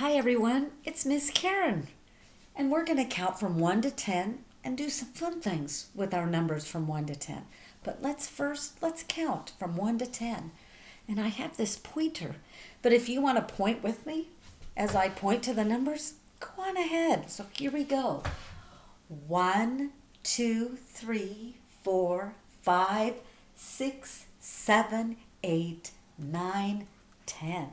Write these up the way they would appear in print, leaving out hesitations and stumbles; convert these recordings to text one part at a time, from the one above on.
Hi everyone, it's Miss Karen, and we're going to count from 1 to 10 and do some fun things with our numbers from 1 to 10. But let's count from 1 to 10. And I have this pointer, but if you want to point with me as I point to the numbers, go on ahead. So here we go. 1, 2, 3, 4, 5, 6, 7, 8, 9, 10.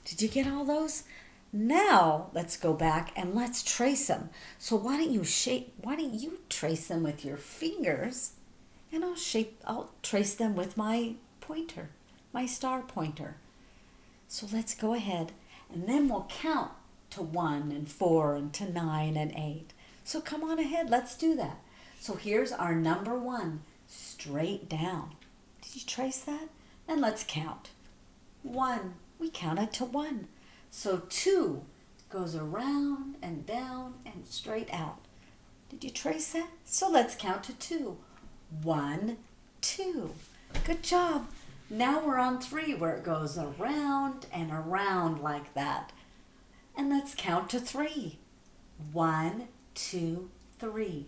Did you get all those? Now let's go back and let's trace them. So why don't you trace them with your fingers, and I'll trace them with my pointer, my star pointer. So let's go ahead and then we'll count to 1 and 4 and to 9 and 8. So come on ahead, let's do that. So here's our number 1, straight down. Did you trace that? And let's count. 1, we counted to 1. So 2 goes around and down and straight out. Did you trace that? So let's count to 2. 1, 2. Good job. Now we're on 3 where it goes around and around like that. And let's count to 3. 1, 2, 3.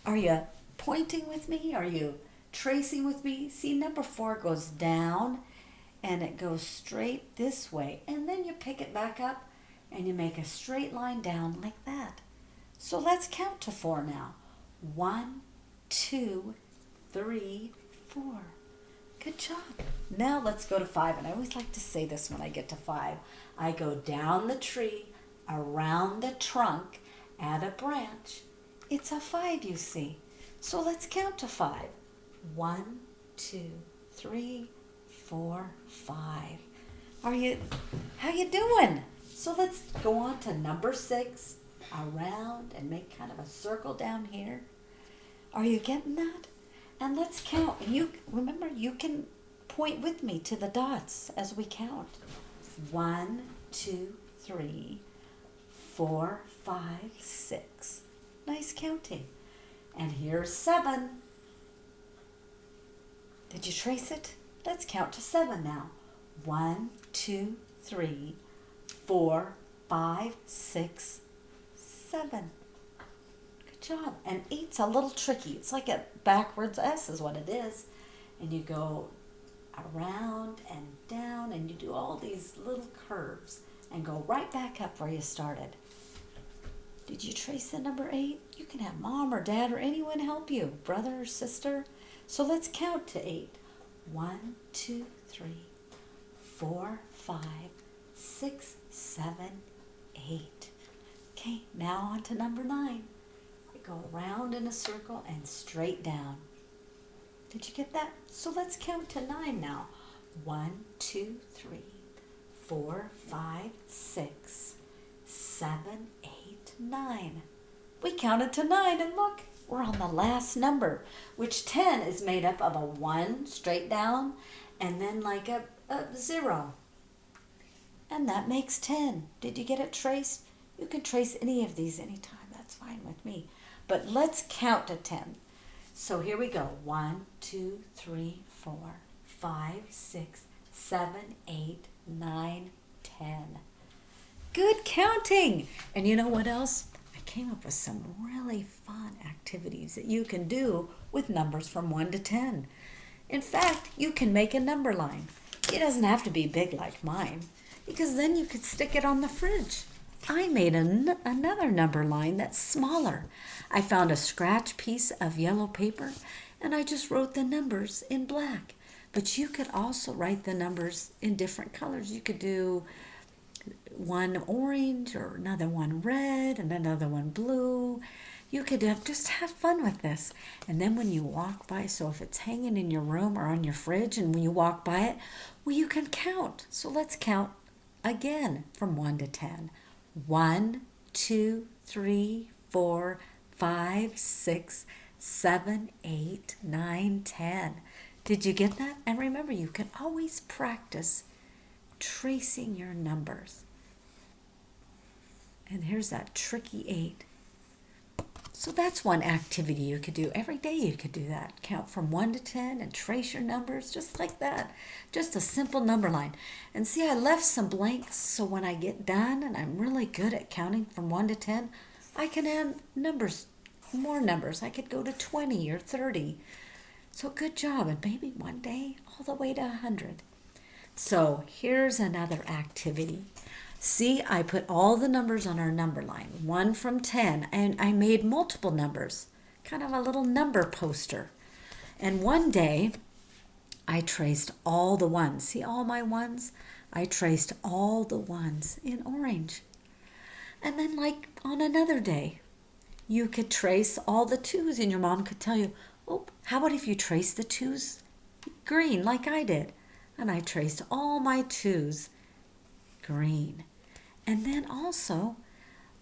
Are you pointing with me? Are you tracing with me? See, number 4 goes down and it goes straight this way. And then you pick it back up and you make a straight line down like that. So let's count to 4 now. 1, 2, 3, 4. Good job. Now let's go to 5. And I always like to say this when I get to 5. I go down the tree, around the trunk, at a branch. It's a 5, you see. So let's count to 5. 1, 2, 3, 4, 5. How you doing? So let's go on to number 6, around and make kind of a circle down here. Are you getting that? And let's count. You remember, you can point with me to the dots as we count. 1, 2, 3, 4, 5, 6. Nice counting. And here's 7. Did you trace it? Let's count to 7 now. 1, 2, 3, 4, 5, 6, 7. Good job. And 8's a little tricky. It's like a backwards S is what it is. And you go around and down and you do all these little curves and go right back up where you started. Did you trace the number 8? You can have mom or dad or anyone help you, brother or sister. So let's count to 8. 1, 2, 3, 4, 5, 6, 7, 8. Okay, now on to number 9. I go around in a circle and straight down. Did you get that? So let's count to 9 now. 1, 2, 3, 4, 5, 6, 7, 8, 9. We counted to 9 and look, we're on the last number, which 10 is made up of a 1 straight down and then like a 0. And that makes 10. Did you get it traced? You can trace any of these anytime. That's fine with me. But let's count to 10. So here we go. 1, 2, 3, 4, 5, 6, 7, 8, 9, 10. Good counting. And you know what else? I came up with some really fun activities that you can do with numbers from 1 to 10. In fact, you can make a number line. It doesn't have to be big like mine, because then you could stick it on the fridge. I made another number line that's smaller. I found a scratch piece of yellow paper and I just wrote the numbers in black. But you could also write the numbers in different colors. You could do one orange or another one red and another one blue. You could just have fun with this. And then when you walk by, so if it's hanging in your room or on your fridge and when you walk by it, well, you can count. So let's count again from 1 to 10. 1, 2, 3, 4, 5, 6, 7, 8, 9, 10. Did you get that? And remember, you can always practice tracing your numbers. And here's that tricky 8. So that's one activity you could do. Every day you could do that. Count from 1 to 10 and trace your numbers just like that. Just a simple number line. And see, I left some blanks so when I get done and I'm really good at counting from 1 to 10, I can add numbers, more numbers. I could go to 20 or 30. So good job. And maybe one day all the way to 100. So here's another activity. See, I put all the numbers on our number line, 1 from 10, and I made multiple numbers, kind of a little number poster. And one day, I traced all the ones. See all my ones? I traced all the ones in orange. And then like on another day, you could trace all the twos, and your mom could tell you, oh, how about if you trace the twos green like I did? And I traced all my twos green. And then also,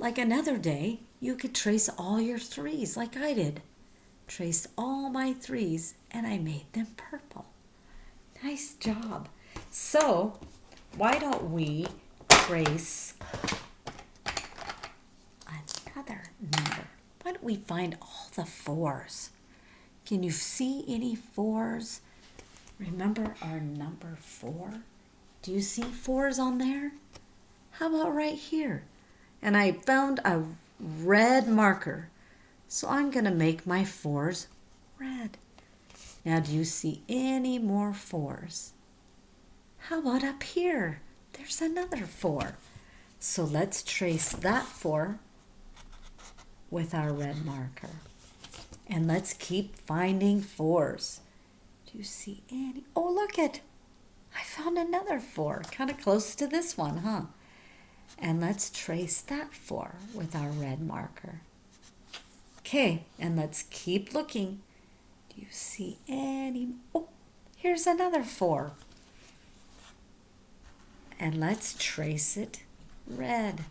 like another day, you could trace all your threes like I did. Traced all my threes and I made them purple. Nice job. So, why don't we trace another number? Why don't we find all the 4s? Can you see any 4s? Remember our number 4? Do you see 4s on there? How about right here? And I found a red marker. So I'm going to make my 4s red. Now do you see any more 4s? How about up here? There's another 4. So let's trace that 4 with our red marker. And let's keep finding 4s. Do you see any? Oh, look it. I found another 4, kind of close to this one, huh? And let's trace that 4 with our red marker. Okay, and let's keep looking. Do you see any? Oh, here's another 4. And let's trace it red.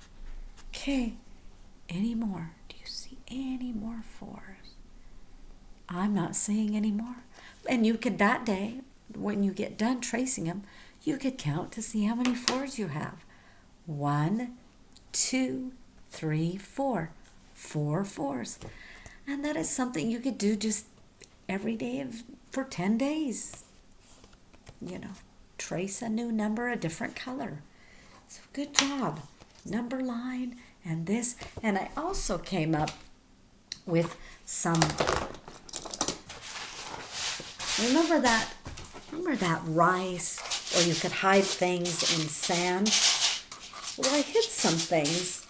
Okay, any more? Do you see any more 4s? I'm not seeing any more. And you could that day, when you get done tracing them, you could count to see how many 4s you have. 1, 2, 3, 4. 4 4s. And that is something you could do just every day for 10 days. You know, trace a new number, a different color. So good job. Number line and this. And I also came up with some, remember that rice, or you could hide things in sand? Well, I hid some things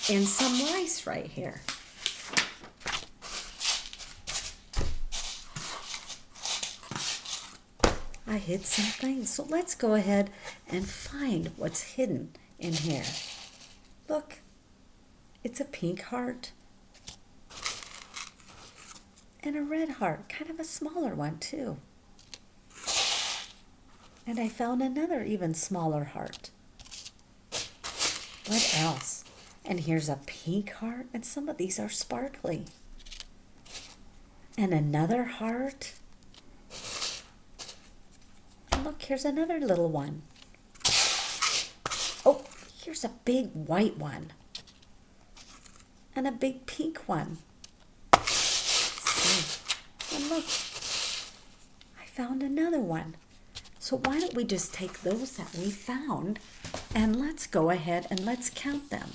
in some rice right here. I hid some things. So let's go ahead and find what's hidden in here. Look, it's a pink heart and a red heart, kind of a smaller one too. And I found another even smaller heart. What else? And here's a pink heart, and some of these are sparkly. And another heart. And look, here's another little one. Oh, here's a big white one. And a big pink one. And look, I found another one. So why don't we just take those that we found and let's go ahead and let's count them.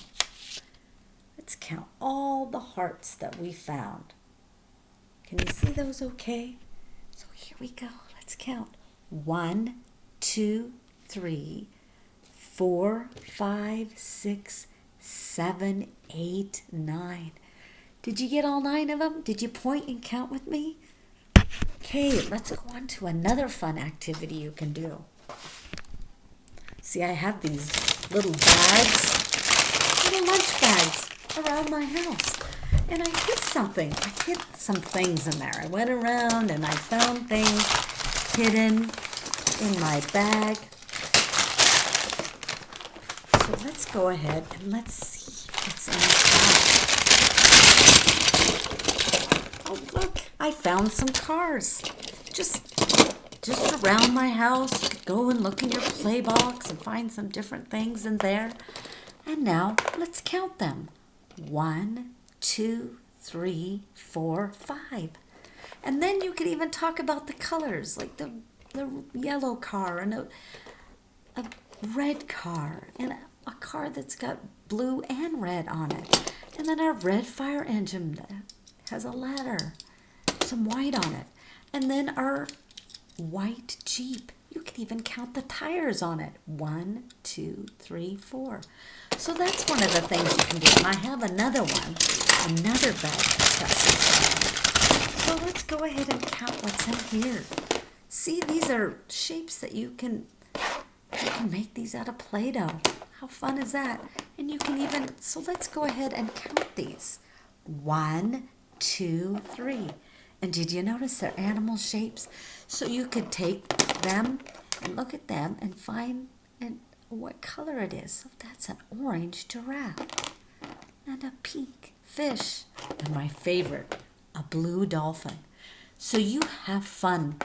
Let's count all the hearts that we found. Can you see those okay? So here we go. Let's count. 1, 2, 3, 4, 5, 6, 7, 8, 9. Did you get all 9 of them? Did you point and count with me? Okay, let's go on to another fun activity you can do. See, I have these little bags, little lunch bags around my house. And I hid something. I hid some things in there. I went around and I found things hidden in my bag. So let's go ahead and let's see what's in the bag. Oh, look, I found some cars. Just around my house. You could go and look in your play box and find some different things in there. And now let's count them. 1, 2, 3, 4, 5. And then you could even talk about the colors, like the yellow car and a red car and a car that's got blue and red on it. And then our red fire engine that has a ladder, some white on it. And then our white Jeep. You can even count the tires on it. 1, 2, 3, 4. So that's one of the things you can do. And I have another one, another bag that's got some. So let's go ahead and count what's in here. See, these are shapes that you can make these out of Play-Doh. How fun is that? And you can even, so let's go ahead and count these. 1, 2, 3. And did you notice they're animal shapes? So you could take them and look at them and find what color it is. So that's an orange giraffe and a pink fish. And my favorite, a blue dolphin. So you have fun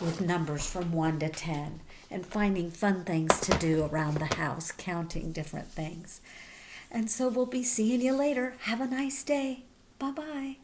with numbers from 1 to 10 and finding fun things to do around the house, counting different things. And so we'll be seeing you later. Have a nice day. Bye-bye.